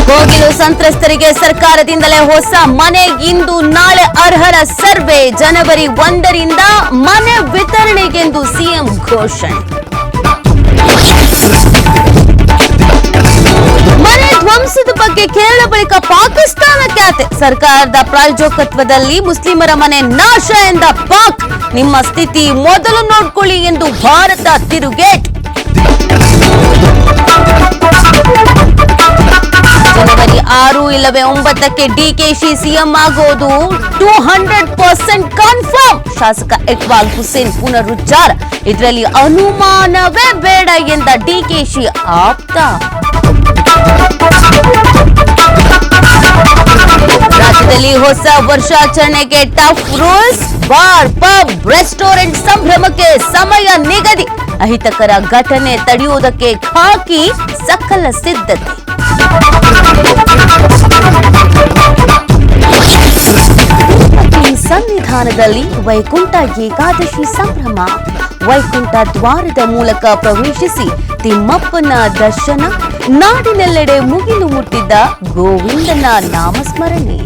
ಕೋಗಿಲು ಸಂತ್ರಸ್ತರಿಗೆ ಸರ್ಕಾರದಿಂದಲೇ ಹೊಸ ಮನೆ ಇಂದು ನಾಳೆ ಅರ್ಹರ ಸರ್ವೆ ಜನವರಿ 1ರಿಂದ ಮನೆ ವಿತರಣೆಗೆಂದು ಸಿಎಂ ಘೋಷಣೆ. ಮನೆ ಧ್ವಂಸದ ಬಗ್ಗೆ ಕೇರಳ ಬಳಿಕ ಪಾಕಿಸ್ತಾನ ಖ್ಯಾತೆ. ಸರ್ಕಾರದ ಪ್ರಾಯೋಜಕತ್ವದಲ್ಲಿ ಮುಸ್ಲಿಮರ ಮನೆ ನಾಶ ಎಂದ ಪಾಕ್. ನಿಮ್ಮ ಸ್ಥಿತಿ ಮೊದಲು ನೋಡ್ಕೊಳ್ಳಿ ಎಂದು ಭಾರತ ತಿರುಗೇಟು. ಜನವರಿ 6 ಇಲ್ಲವೇ 9ಕ್ಕೆ ಡಿಕೆಶಿ ಸಿಎಂ ಆಗೋದು 200% ಕನ್ಫರ್ಮ್. ಶಾಸಕ ಇಕ್ಬಾಲ್ ಹುಸೇನ್ ಪುನರುಚ್ಚಾರ. ಇದರಲ್ಲಿ ಅನುಮಾನವೇ ಬೇಡ ಎಂದ ಡಿಕೆಶಿ ಆಪ್ತ. ರಾಜ್ಯದಲ್ಲಿ ಹೊಸ ವರ್ಷಾಚರಣೆಗೆ tough rules. Bar, pub, restaurant ಸಂಭ್ರಮಕ್ಕೆ ಸಮಯ ನಿಗದಿ. ಅಹಿತಕರ ಘಟನೆ ತಡೆಯುವುದಕ್ಕೆ ಖಾಕಿ ಸಕಲ ಸಿದ್ಧತೆ. ಸನ್ನಿಧಾನದಲ್ಲಿ ವೈಕುಂಠ ಏಕಾದಶಿ ಸಂಭ್ರಮ. ವೈಕುಂಠ ದ್ವಾರದ ಮೂಲಕ ಪ್ರವೇಶಿಸಿ ತಿಮ್ಮಪ್ಪನ ದರ್ಶನ. ನಾಡಿನೆಲ್ಲೆಡೆ ಮುಗಿಲು ಮುಟ್ಟಿದ್ದ ಗೋವಿಂದನ ನಾಮಸ್ಮರಣೆ.